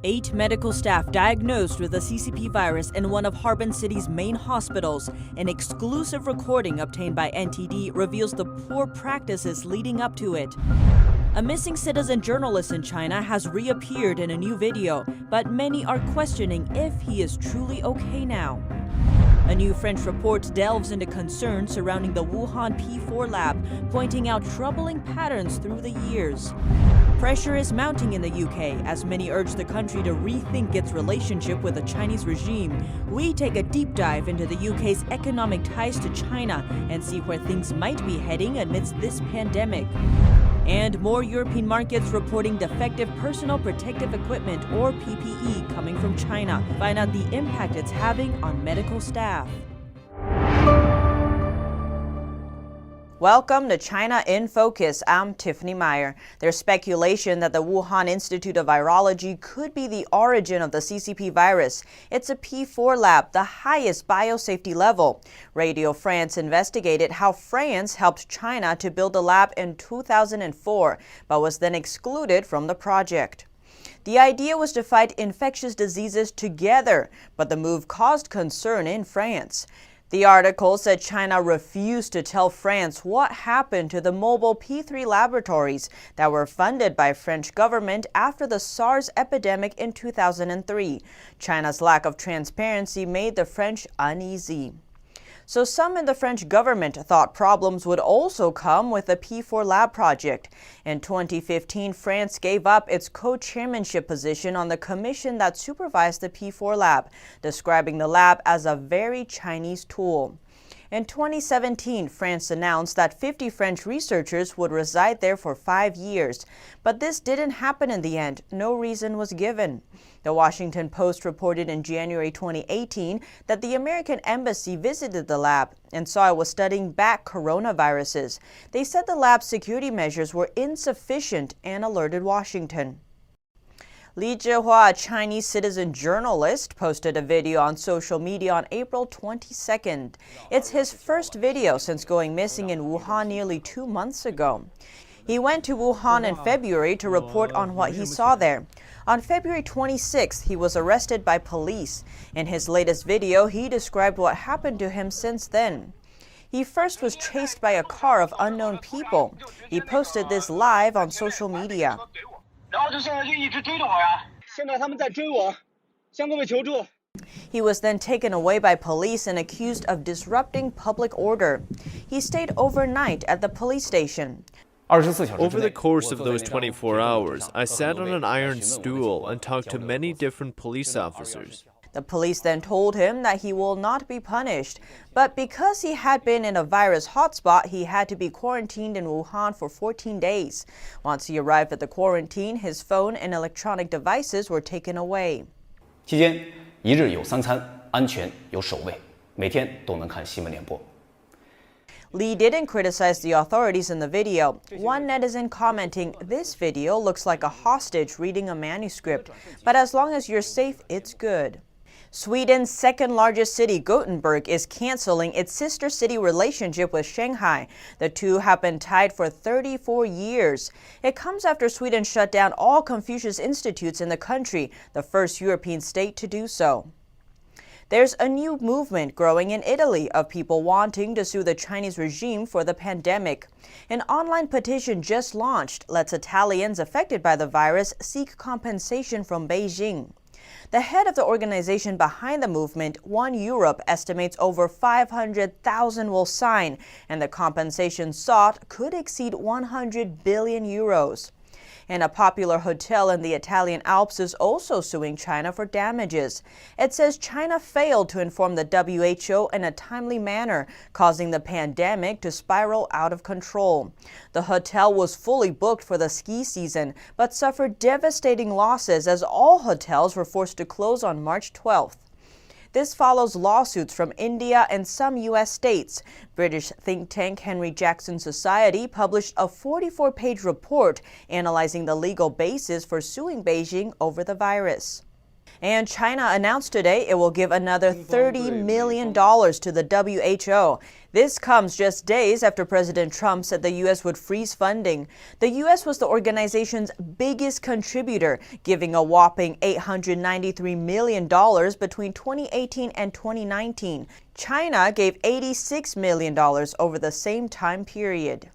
8 medical staff diagnosed with the CCP virus in one of Harbin City's main hospitals. An exclusive recording obtained by NTD reveals the poor practices leading up to it. A missing citizen journalist in China has reappeared in a new video, but many are questioning if he is truly okay now. A new French report delves into concerns surrounding the Wuhan P4 lab, pointing out troubling patterns through the years. Pressure is mounting in the UK as many urge the country to rethink its relationship with the Chinese regime. We take a deep dive into the UK's economic ties to China and see where things might be heading amidst this pandemic. And more European markets reporting defective personal protective equipment, or PPE, coming from China. Find out the impact it's having on medical staff. Welcome to China in Focus. I'm Tiffany Meyer. There's speculation that the Wuhan Institute of Virology could be the origin of the CCP virus. It's a P4 lab, the highest biosafety level. Radio France investigated how France helped China to build the lab in 2004, but was then excluded from the project. The idea was to fight infectious diseases together, but the move caused concern in France. The article said China refused to tell France what happened to the mobile P3 laboratories that were funded by French government after the SARS epidemic in 2003. China's lack of transparency made the French uneasy. So some in the French government thought problems would also come with the P4 lab project. In 2015, France gave up its co-chairmanship position on the commission that supervised the P4 lab, describing the lab as a very Chinese tool. In 2017, France announced that 50 French researchers would reside there for 5 years. But this didn't happen in the end. No reason was given. The Washington Post reported in January 2018 that the American embassy visited the lab and saw it was studying bat coronaviruses. They said the lab's security measures were insufficient and alerted Washington. Li Zhihua, a Chinese citizen journalist, posted a video on social media on April 22nd. It's his first video since going missing in Wuhan nearly 2 months ago. He went to Wuhan in February to report on what he saw there. On February 26th, he was arrested by police. In his latest video, he described what happened to him since then. He first was chased by a car of unknown people. He posted this live on social media. He was then taken away by police and accused of disrupting public order. He stayed overnight at the police station. Over the course of those 24 hours, I sat on an iron stool and talked to many different police officers. The police then told him that he will not be punished. But because he had been in a virus hotspot, he had to be quarantined in Wuhan for 14 days. Once he arrived at the quarantine, his phone and electronic devices were taken away. 期间一日有3餐，安全有守卫，每天都能看新闻联播。 Li didn't criticize the authorities in the video. One netizen commenting, "This video looks like a hostage reading a manuscript, but as long as you're safe, it's good." Sweden's second largest city, Gothenburg, is canceling its sister city relationship with Shanghai. The two have been tied for 34 years. It comes after Sweden shut down all Confucius Institutes in the country, the first European state to do so. There's a new movement growing in Italy of people wanting to sue the Chinese regime for the pandemic. An online petition just launched lets Italians affected by the virus seek compensation from Beijing. The head of the organization behind the movement, One Europe, estimates over 500,000 will sign, and the compensation sought could exceed 100 billion euros. And a popular hotel in the Italian Alps is also suing China for damages. It says China failed to inform the WHO in a timely manner, causing the pandemic to spiral out of control. The hotel was fully booked for the ski season, but suffered devastating losses as all hotels were forced to close on March 12th. This follows lawsuits from India and some U.S. states. British think tank Henry Jackson Society published a 44-page report analyzing the legal basis for suing Beijing over the virus. And China announced today it will give another $30 million to the WHO. This comes just days after President Trump said the U.S. would freeze funding. The U.S. was the organization's biggest contributor, giving a whopping $893 million between 2018 and 2019. China gave $86 million over the same time period.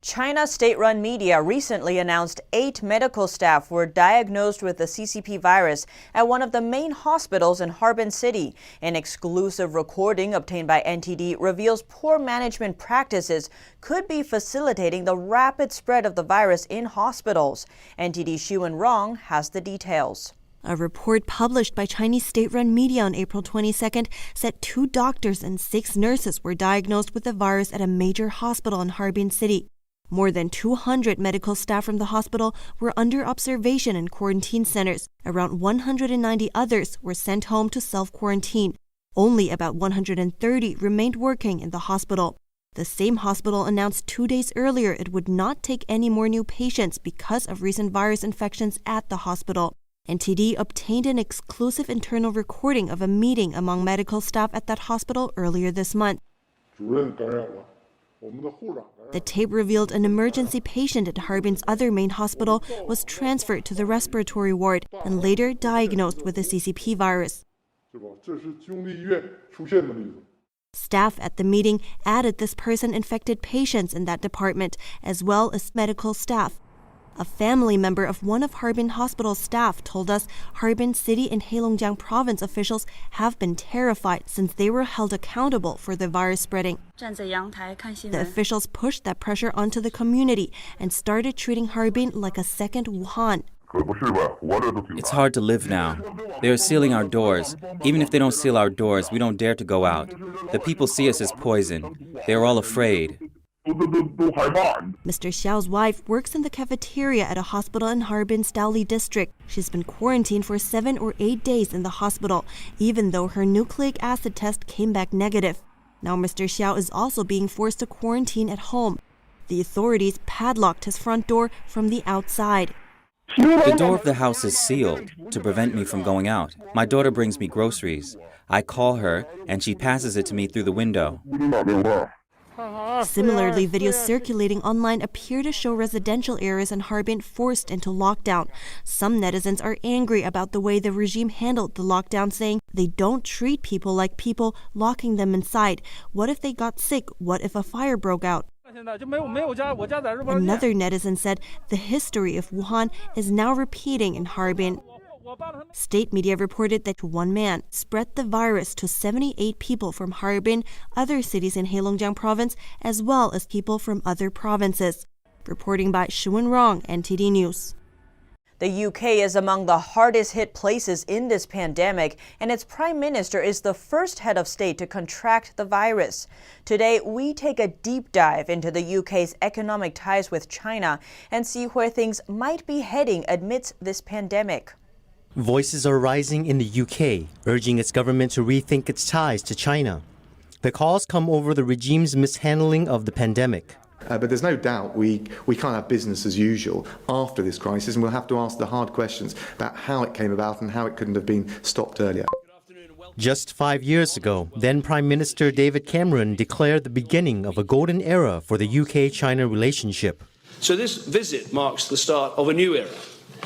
China's state-run media recently announced 8 medical staff were diagnosed with the CCP virus at one of the main hospitals in Harbin City. An exclusive recording obtained by NTD reveals poor management practices could be facilitating the rapid spread of the virus in hospitals. NTD's Xu Rong has the details. A report published by Chinese state-run media on April 22nd said 2 doctors and 6 nurses were diagnosed with the virus at a major hospital in Harbin City. More than 200 medical staff from the hospital were under observation in quarantine centers. Around 190 others were sent home to self-quarantine. Only about 130 remained working in the hospital. The same hospital announced 2 days earlier it would not take any more new patients because of recent virus infections at the hospital. NTD obtained an exclusive internal recording of a meeting among medical staff at that hospital earlier this month. The tape revealed an emergency patient at Harbin's other main hospital was transferred to the respiratory ward and later diagnosed with the CCP virus. Staff at the meeting added this person infected patients in that department, as well as medical staff. A family member of one of Harbin Hospital's staff told us Harbin City and Heilongjiang Province officials have been terrified since they were held accountable for the virus spreading. The officials pushed that pressure onto the community and started treating Harbin like a second Wuhan. It's hard to live now. They are sealing our doors. Even if they don't seal our doors, we don't dare to go out. The people see us as poison. They are all afraid. Mr. Xiao's wife works in the cafeteria at a hospital in Harbin's Daoli district. She's been quarantined for 7 or 8 days in the hospital, even though her nucleic acid test came back negative. Now Mr. Xiao is also being forced to quarantine at home. The authorities padlocked his front door from the outside. The door of the house is sealed to prevent me from going out. My daughter brings me groceries. I call her, and she passes it to me through the window. Similarly, videos circulating online appear to show residential areas in Harbin forced into lockdown. Some netizens are angry about the way the regime handled the lockdown, saying they don't treat people like people, locking them inside. What if they got sick? What if a fire broke out? Another netizen said the history of Wuhan is now repeating in Harbin. State media reported that one man spread the virus to 78 people from Harbin, other cities in Heilongjiang Province, as well as people from other provinces. Reporting by Xu Rong, NTD News. The UK is among the hardest hit places in this pandemic, and its prime minister is the first head of state to contract the virus. Today, we take a deep dive into the UK's economic ties with China and see where things might be heading amidst this pandemic. Voices are rising in the UK, urging its government to rethink its ties to China. The calls come over the regime's mishandling of the pandemic. But there's no doubt we can't have business as usual after this crisis, and we'll have to ask the hard questions about how it came about and how it couldn't have been stopped earlier. Just 5 years ago, then Prime Minister David Cameron declared the beginning of a golden era for the UK-China relationship. So this visit marks the start of a new era.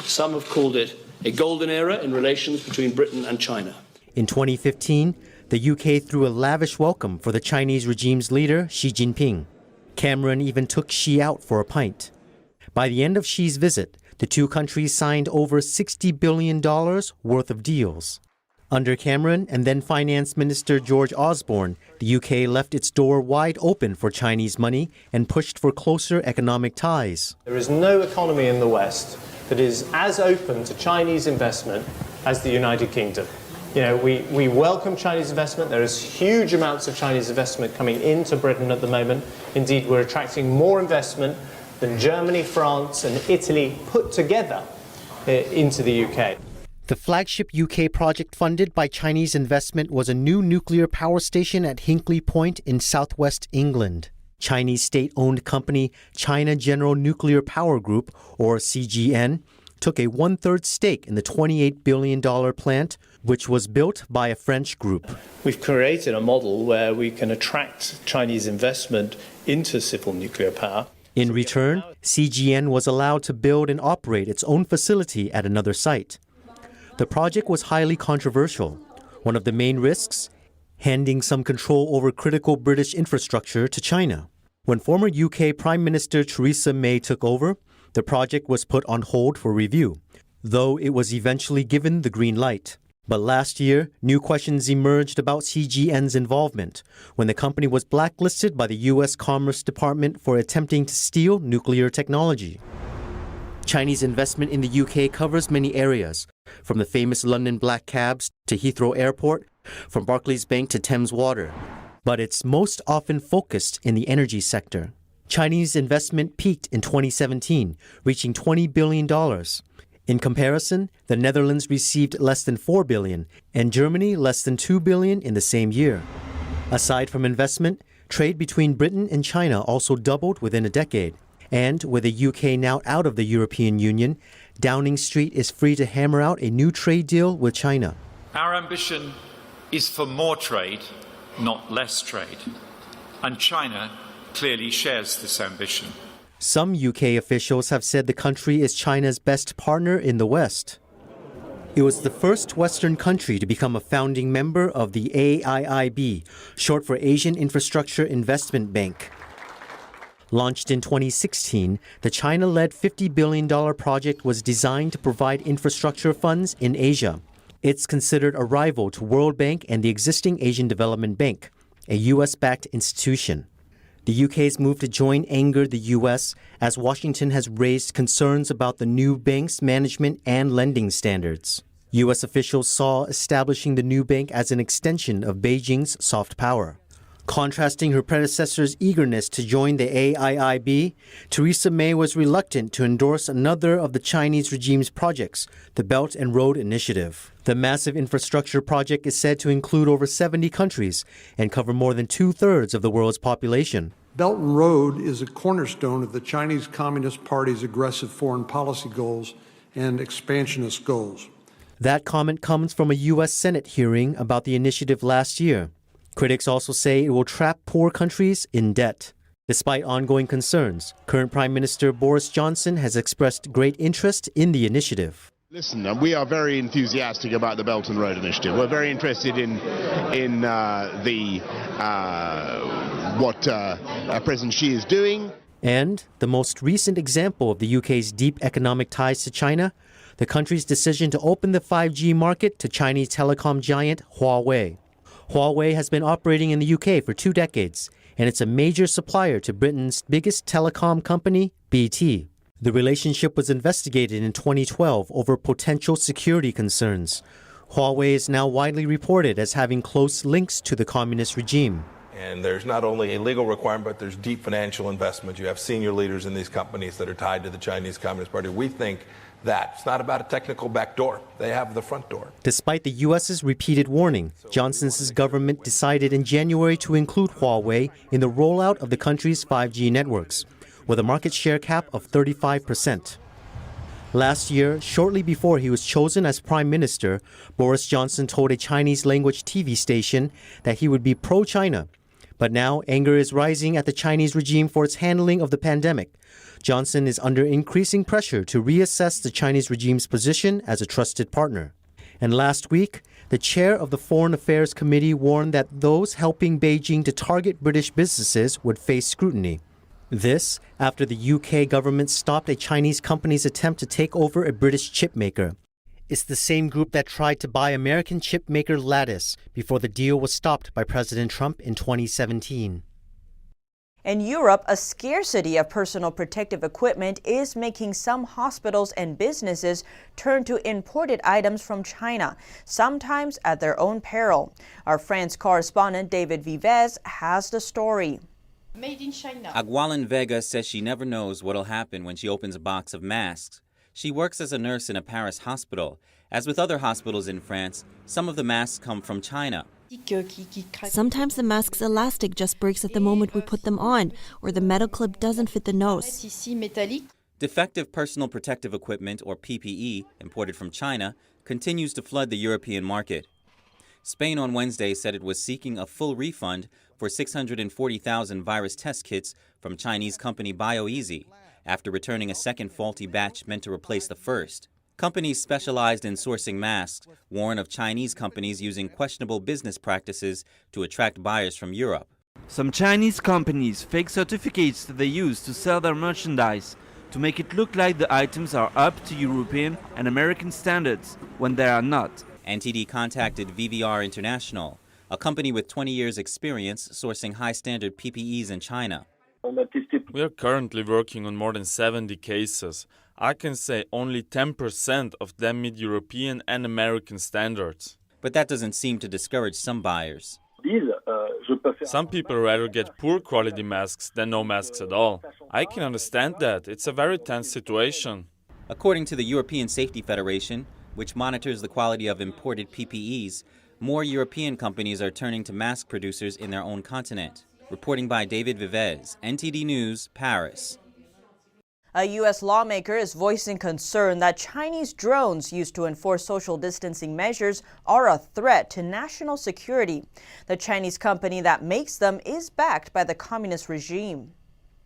Some have called it a golden era in relations between Britain and China. In 2015, the UK threw a lavish welcome for the Chinese regime's leader, Xi Jinping. Cameron even took Xi out for a pint. By the end of Xi's visit, the two countries signed over $60 billion worth of deals. Under Cameron and then Finance Minister George Osborne, the UK left its door wide open for Chinese money and pushed for closer economic ties. There is no economy in the West that is as open to Chinese investment as the United Kingdom. You know, we welcome Chinese investment. There is huge amounts of Chinese investment coming into Britain at the moment. Indeed, we're attracting more investment than Germany, France and Italy put together into the UK. The flagship UK project funded by Chinese investment was a new nuclear power station at Hinkley Point in southwest England. Chinese state-owned company China General Nuclear Power Group, or CGN, took a one-third stake in the $28 billion plant, which was built by a French group. We've created a model where we can attract Chinese investment into civil nuclear power. In return, CGN was allowed to build and operate its own facility at another site. The project was highly controversial. One of the main risks, handing some control over critical British infrastructure to China. When former UK Prime Minister Theresa May took over, the project was put on hold for review, though it was eventually given the green light. But last year, new questions emerged about CGN's involvement when the company was blacklisted by the U.S. Commerce Department for attempting to steal nuclear technology. Chinese investment in the UK covers many areas, from the famous London black cabs to Heathrow Airport, from Barclays Bank to Thames Water. But it's most often focused in the energy sector. Chinese investment peaked in 2017, reaching $20 billion. In comparison, the Netherlands received less than $4 billion, and Germany less than $2 billion in the same year. Aside from investment, trade between Britain and China also doubled within a decade. And with the UK now out of the European Union, Downing Street is free to hammer out a new trade deal with China. Our ambition is for more trade, not less trade. And China clearly shares this ambition. Some UK officials have said the country is China's best partner in the West. It was the first Western country to become a founding member of the AIIB, short for Asian Infrastructure Investment Bank. Launched in 2016, the China-led $50 billion project was designed to provide infrastructure funds in Asia. It's considered a rival to World Bank and the existing Asian Development Bank, a U.S.-backed institution. The UK's move to join angered the U.S. as Washington has raised concerns about the new bank's management and lending standards. U.S. officials saw establishing the new bank as an extension of Beijing's soft power. Contrasting her predecessor's eagerness to join the AIIB, Theresa May was reluctant to endorse another of the Chinese regime's projects, the Belt and Road Initiative. The massive infrastructure project is said to include over 70 countries and cover more than two-thirds of the world's population. Belt and Road is a cornerstone of the Chinese Communist Party's aggressive foreign policy goals and expansionist goals. That comment comes from a U.S. Senate hearing about the initiative last year. Critics also say it will trap poor countries in debt. Despite ongoing concerns, current Prime Minister Boris Johnson has expressed great interest in the initiative. Listen, we are very enthusiastic about the Belt and Road Initiative. We're very interested in what President Xi is doing. And the most recent example of the UK's deep economic ties to China, the country's decision to open the 5G market to Chinese telecom giant Huawei. Huawei has been operating in the UK for 2 decades, and it's a major supplier to Britain's biggest telecom company, BT. The relationship was investigated in 2012 over potential security concerns. Huawei is now widely reported as having close links to the communist regime. And there's not only a legal requirement, but there's deep financial investment. You have senior leaders in these companies that are tied to the Chinese Communist Party. We think that it's not about a technical back door. They have the front door. Despite the U.S.'s repeated warning, Johnson's government decided in January to include Huawei in the rollout of the country's 5G networks, with a market share cap of 35%. Last year, shortly before he was chosen as Prime Minister, Boris Johnson told a Chinese-language TV station that he would be pro-China. But now anger is rising at the Chinese regime for its handling of the pandemic. Johnson is under increasing pressure to reassess the Chinese regime's position as a trusted partner. And last week, the chair of the Foreign Affairs Committee warned that those helping Beijing to target British businesses would face scrutiny. This after the UK government stopped a Chinese company's attempt to take over a British chip maker. It's the same group that tried to buy American chip maker Lattice before the deal was stopped by President Trump in 2017. In Europe, a scarcity of personal protective equipment is making some hospitals and businesses turn to imported items from China, sometimes at their own peril. Our France correspondent David Vives has the story. Made in China. Agualin Vega says she never knows what'll happen when she opens a box of masks. She works as a nurse in a Paris hospital. As with other hospitals in France, some of the masks come from China. Sometimes the mask's elastic just breaks at the moment we put them on, or the metal clip doesn't fit the nose. Defective personal protective equipment, or PPE, imported from China, continues to flood the European market. Spain on Wednesday said it was seeking a full refund for 640,000 virus test kits from Chinese company BioEasy after returning a second faulty batch meant to replace the first. Companies specialized in sourcing masks warn of Chinese companies using questionable business practices to attract buyers from Europe. Some Chinese companies fake certificates that they use to sell their merchandise to make it look like the items are up to European and American standards when they are not. NTD contacted VVR International, a company with 20 years' experience sourcing high-standard PPEs in China. We are currently working on more than 70 cases. I can say only 10% of them meet European and American standards. But that doesn't seem to discourage some buyers. Some people rather get poor quality masks than no masks at all. I can understand that. It's a very tense situation. According to the European Safety Federation, which monitors the quality of imported PPEs, more European companies are turning to mask producers in their own continent. Reporting by David Vivez, NTD News, Paris. A U.S. lawmaker is voicing concern that Chinese drones used to enforce social distancing measures are a threat to national security. The Chinese company that makes them is backed by the communist regime.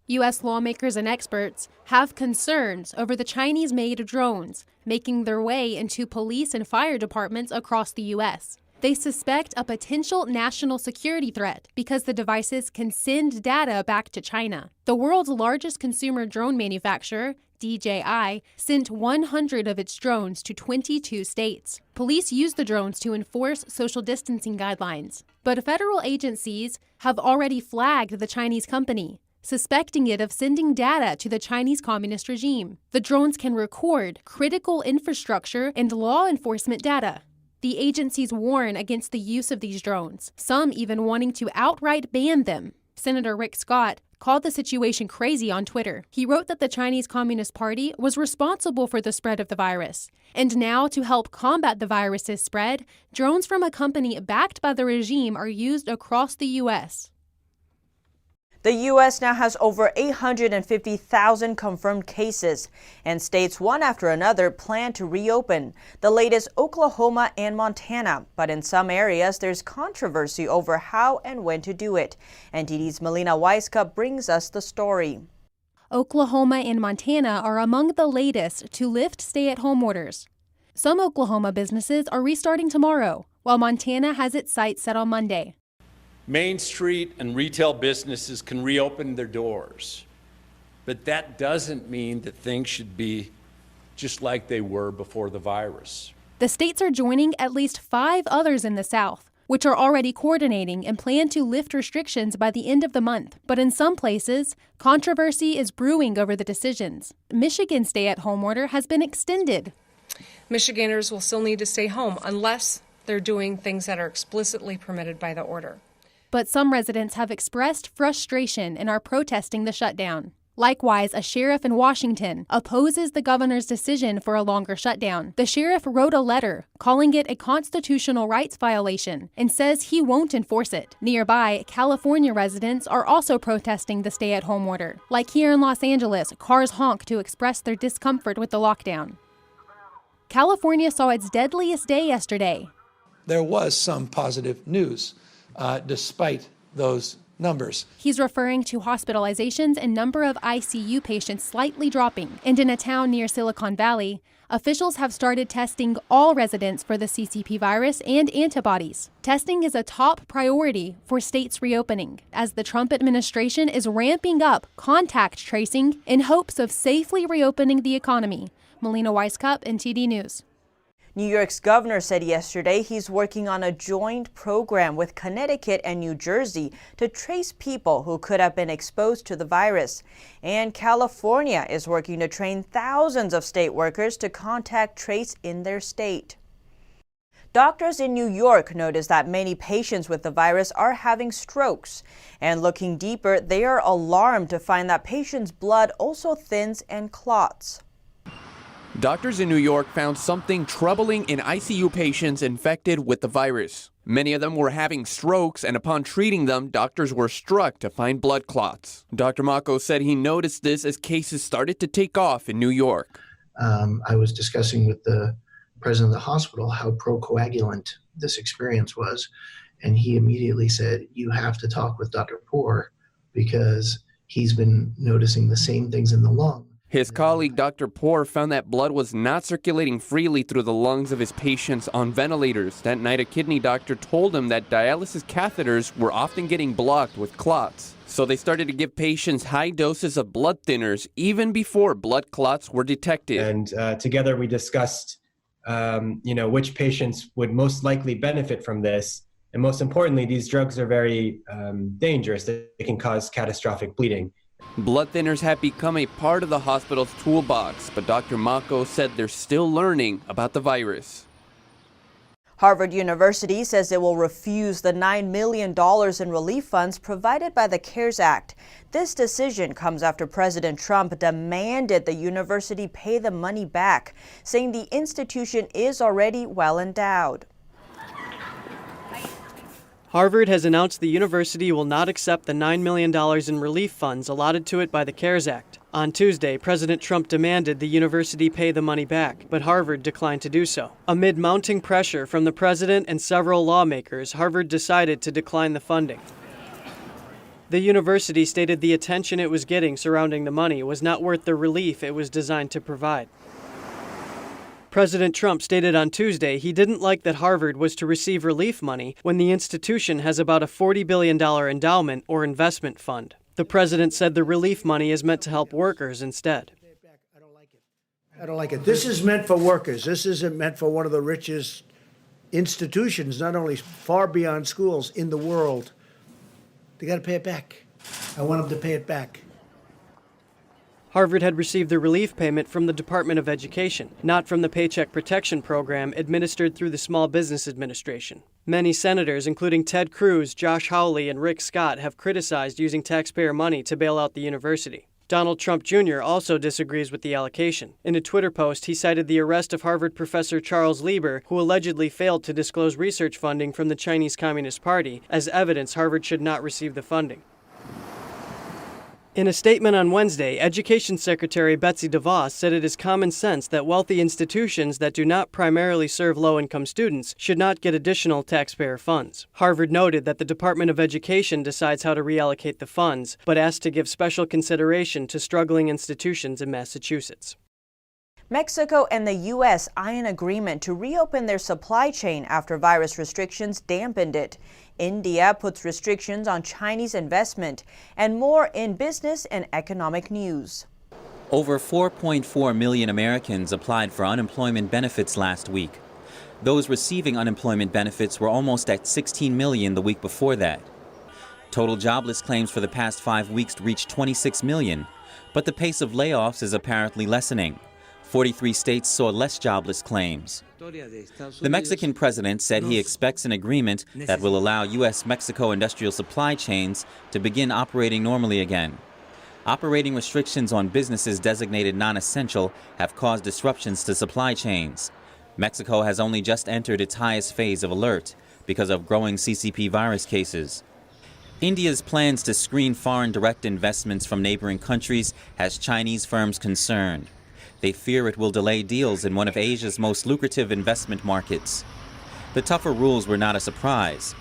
U.S. lawmakers and experts have concerns over the Chinese-made drones making their way into police and fire departments across the U.S. They suspect a potential national security threat because the devices can send data back to China. The world's largest consumer drone manufacturer, DJI, sent 100 of its drones to 22 states. Police use the drones to enforce social distancing guidelines, but federal agencies have already flagged the Chinese company, suspecting it of sending data to the Chinese communist regime. The drones can record critical infrastructure and law enforcement data. The agencies warn against the use of these drones, some even wanting to outright ban them. Senator Rick Scott called the situation crazy on Twitter. He wrote that the Chinese Communist Party was responsible for the spread of the virus. And now, to help combat the virus's spread, drones from a company backed by the regime are used across the U.S. The U.S. now has over 850,000 confirmed cases, and states one after another plan to reopen. The latest, Oklahoma and Montana. But in some areas, there's controversy over how and when to do it. NTD's Melina Weiskup brings us the story. Oklahoma and Montana are among the latest to lift stay-at-home orders. Some Oklahoma businesses are restarting tomorrow, while Montana has its sights set on Monday. Main Street and retail businesses can reopen their doors, but that doesn't mean that things should be just like they were before the virus. The states are joining at least 5 others in the South, which are already coordinating and plan to lift restrictions by the end of the month. But in some places, controversy is brewing over the decisions. Michigan's stay-at-home order has been extended. Michiganders will still need to stay home unless they're doing things that are explicitly permitted by the order. But some residents have expressed frustration and are protesting the shutdown. Likewise, a sheriff in Washington opposes the governor's decision for a longer shutdown. The sheriff wrote a letter calling it a constitutional rights violation and says he won't enforce it. Nearby, California residents are also protesting the stay-at-home order. Like here in Los Angeles, cars honk to express their discomfort with the lockdown. California saw its deadliest day yesterday. There was some positive news. Despite those numbers. He's referring to hospitalizations and number of ICU patients slightly dropping. And in a town near Silicon Valley, officials have started testing all residents for the CCP virus and antibodies. Testing is a top priority for states reopening, as the Trump administration is ramping up contact tracing in hopes of safely reopening the economy. Melina Weiskup, NTD News. New York's governor said yesterday he's working on a joint program with Connecticut and New Jersey to trace people who could have been exposed to the virus. And California is working to train thousands of state workers to contact trace in their state. Doctors in New York noticed that many patients with the virus are having strokes. And looking deeper, they are alarmed to find that patients' blood also thins and clots. Doctors in New York found something troubling in ICU patients infected with the virus. Many of them were having strokes, and upon treating them, doctors were struck to find blood clots. Dr. Mako said he noticed this as cases started to take off in New York. I was discussing with the president of the hospital how procoagulant this experience was, and he immediately said, "You have to talk with Dr. Poor because he's been noticing the same things in the lung." His colleague, Dr. Poor, found that blood was not circulating freely through the lungs of his patients on ventilators. That night, a kidney doctor told him that dialysis catheters were often getting blocked with clots. So they started to give patients high doses of blood thinners even before blood clots were detected. And together we discussed, which patients would most likely benefit from this. And most importantly, these drugs are very dangerous. They can cause catastrophic bleeding. Blood thinners have become a part of the hospital's toolbox, but Dr. Mako said they're still learning about the virus. Harvard University says it will refuse the $9 million in relief funds provided by the CARES Act. This decision comes after President Trump demanded the university pay the money back, saying the institution is already well endowed. Harvard has announced the university will not accept the $9 million in relief funds allotted to it by the CARES Act. On Tuesday, President Trump demanded the university pay the money back, but Harvard declined to do so. Amid mounting pressure from the president and several lawmakers, Harvard decided to decline the funding. The university stated the attention it was getting surrounding the money was not worth the relief it was designed to provide. President Trump stated on Tuesday he didn't like that Harvard was to receive relief money when the institution has about a $40 billion endowment or investment fund. The president said the relief money is meant to help workers instead. I don't like it. This is meant for workers. This isn't meant for one of the richest institutions, not only far beyond schools, in the world. They got to pay it back. I want them to pay it back. Harvard had received the relief payment from the Department of Education, not from the Paycheck Protection Program administered through the Small Business Administration. Many senators, including Ted Cruz, Josh Hawley, and Rick Scott, have criticized using taxpayer money to bail out the university. Donald Trump Jr. also disagrees with the allocation. In a Twitter post, he cited the arrest of Harvard professor Charles Lieber, who allegedly failed to disclose research funding from the Chinese Communist Party, as evidence Harvard should not receive the funding. In a statement on Wednesday, Education Secretary Betsy DeVos said it is common sense that wealthy institutions that do not primarily serve low-income students should not get additional taxpayer funds. Harvard noted that the Department of Education decides how to reallocate the funds, but asked to give special consideration to struggling institutions in Massachusetts. Mexico and the U.S. eye an agreement to reopen their supply chain after virus restrictions dampened it. India puts restrictions on Chinese investment, and more in business and economic news. Over 4.4 million Americans applied for unemployment benefits last week. Those receiving unemployment benefits were almost at 16 million the week before that. Total jobless claims for the past 5 weeks reached 26 million, but the pace of layoffs is apparently lessening. 43 states saw less jobless claims. The Mexican president said he expects an agreement that will allow U.S.-Mexico industrial supply chains to begin operating normally again. Operating restrictions on businesses designated non-essential have caused disruptions to supply chains. Mexico has only just entered its highest phase of alert because of growing CCP virus cases. India's plans to screen foreign direct investments from neighboring countries has Chinese firms concerned. They fear it will delay deals in one of Asia's most lucrative investment markets. The tougher rules were not a surprise.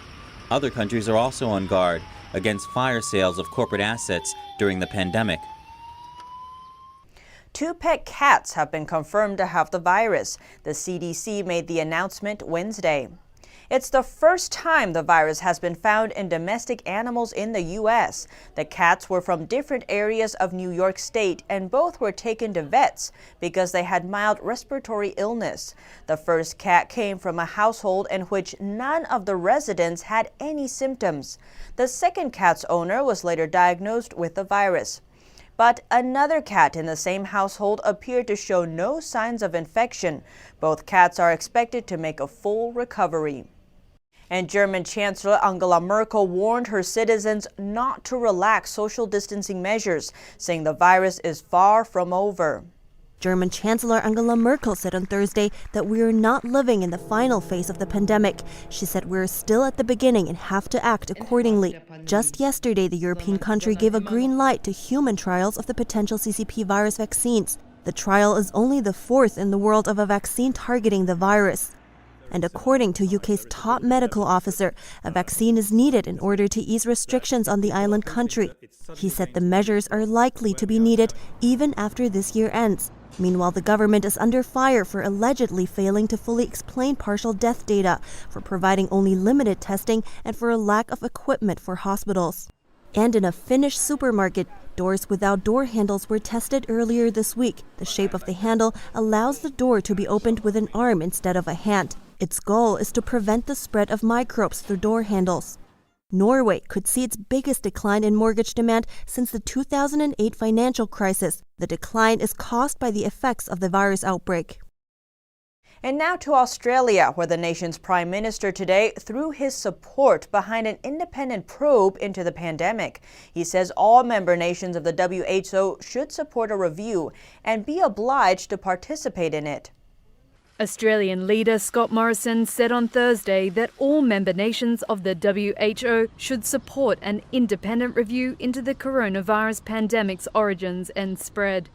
Other countries are also on guard against fire sales of corporate assets during the pandemic. 2 pet cats have been confirmed to have the virus. The CDC made the announcement Wednesday. It's the first time the virus has been found in domestic animals in the U.S. The cats were from different areas of New York State, and both were taken to vets because they had mild respiratory illness. The first cat came from a household in which none of the residents had any symptoms. The second cat's owner was later diagnosed with the virus. But another cat in the same household appeared to show no signs of infection. Both cats are expected to make a full recovery. And German Chancellor Angela Merkel warned her citizens not to relax social distancing measures, saying the virus is far from over. German Chancellor Angela Merkel said on Thursday that we are not living in the final phase of the pandemic. She said we're still at the beginning and have to act accordingly. Just yesterday, the European country gave a green light to human trials of the potential CCP virus vaccines. The trial is only the fourth in the world of a vaccine targeting the virus. And according to UK's top medical officer, a vaccine is needed in order to ease restrictions on the island country. He said the measures are likely to be needed even after this year ends. Meanwhile, the government is under fire for allegedly failing to fully explain partial death data, for providing only limited testing, and for a lack of equipment for hospitals. And in a Finnish supermarket, doors without door handles were tested earlier this week. The shape of the handle allows the door to be opened with an arm instead of a hand. Its goal is to prevent the spread of microbes through door handles. Norway could see its biggest decline in mortgage demand since the 2008 financial crisis. The decline is caused by the effects of the virus outbreak. And now to Australia, where the nation's Prime Minister today threw his support behind an independent probe into the pandemic. He says all member nations of the WHO should support a review and be obliged to participate in it. Australian leader Scott Morrison said on Thursday that all member nations of the WHO should support an independent review into the coronavirus pandemic's origins and spread.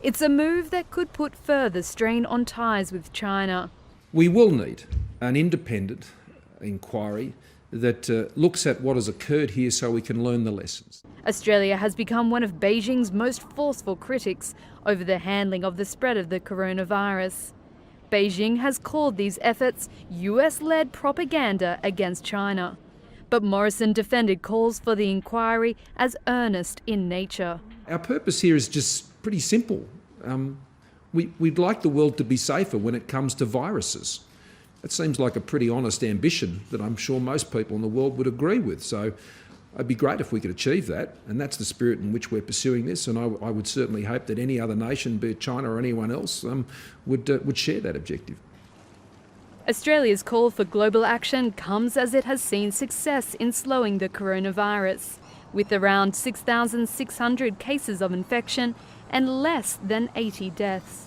It's a move that could put further strain on ties with China. We will need an independent inquiry that looks at what has occurred here so we can learn the lessons. Australia has become one of Beijing's most forceful critics over the handling of the spread of the coronavirus. Beijing has called these efforts US-led propaganda against China. But Morrison defended calls for the inquiry as earnest in nature. Our purpose here is just pretty simple. We'd like the world to be safer when it comes to viruses. It seems like a pretty honest ambition that I'm sure most people in the world would agree with. So it'd be great if we could achieve that, and that's the spirit in which we're pursuing this, and I would certainly hope that any other nation, be it China or anyone else, would share that objective. Australia's call for global action comes as it has seen success in slowing the coronavirus, with around 6,600 cases of infection and less than 80 deaths.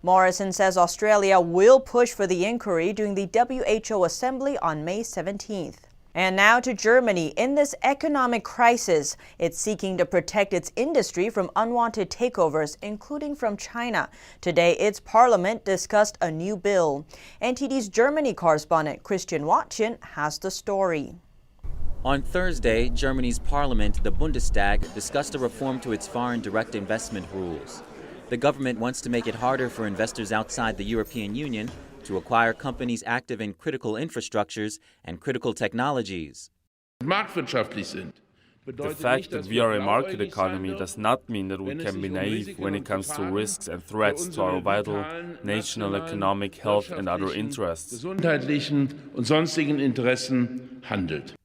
Morrison says Australia will push for the inquiry during the WHO Assembly on May 17th. And now to Germany. In this economic crisis, it's seeking to protect its industry from unwanted takeovers, including from China. Today, its parliament discussed a new bill. NTD's Germany correspondent Christian Watchen has the story. On Thursday, Germany's parliament, the Bundestag, discussed a reform to its foreign direct investment rules. The government wants to make it harder for investors outside the European Union to acquire companies active in critical infrastructures and critical technologies. The fact that we are a market economy does not mean that we can be naive when it comes to risks and threats to our vital national economic health and other interests.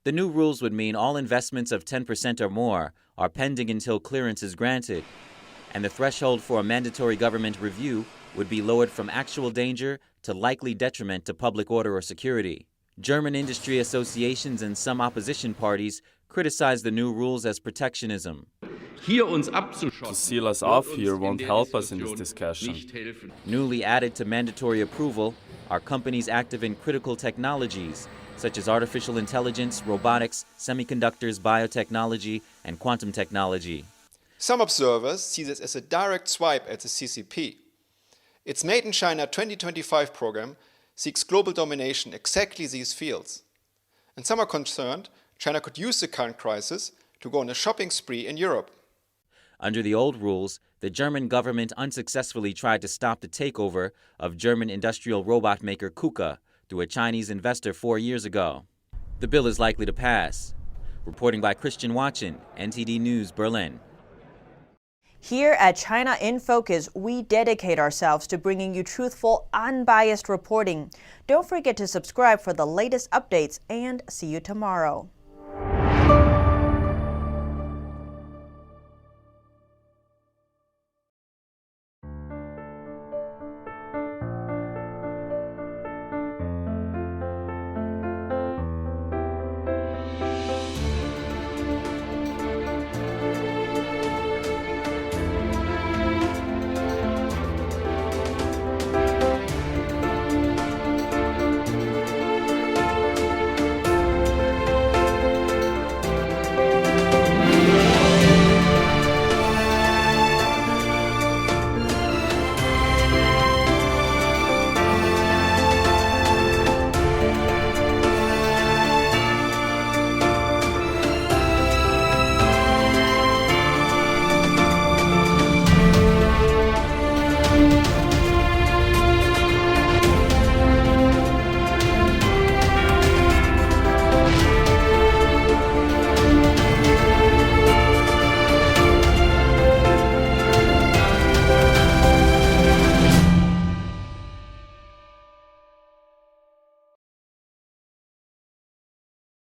The new rules would mean all investments of 10% or more are pending until clearance is granted, and the threshold for a mandatory government review would be lowered from actual danger to likely detriment to public order or security. German industry associations and some opposition parties criticize the new rules as protectionism. To seal us off here won't help us in this discussion. Newly added to mandatory approval are companies active in critical technologies, such as artificial intelligence, robotics, semiconductors, biotechnology, and quantum technology. Some observers see this as a direct swipe at the CCP. Its Made in China 2025 program seeks global domination in exactly these fields. And some are concerned China could use the current crisis to go on a shopping spree in Europe. Under the old rules, the German government unsuccessfully tried to stop the takeover of German industrial robot maker KUKA through a Chinese investor 4 years ago. The bill is likely to pass. Reporting by Christian Watchen, NTD News, Berlin. Here at China in Focus, we dedicate ourselves to bringing you truthful, unbiased reporting. Don't forget to subscribe for the latest updates, and see you tomorrow.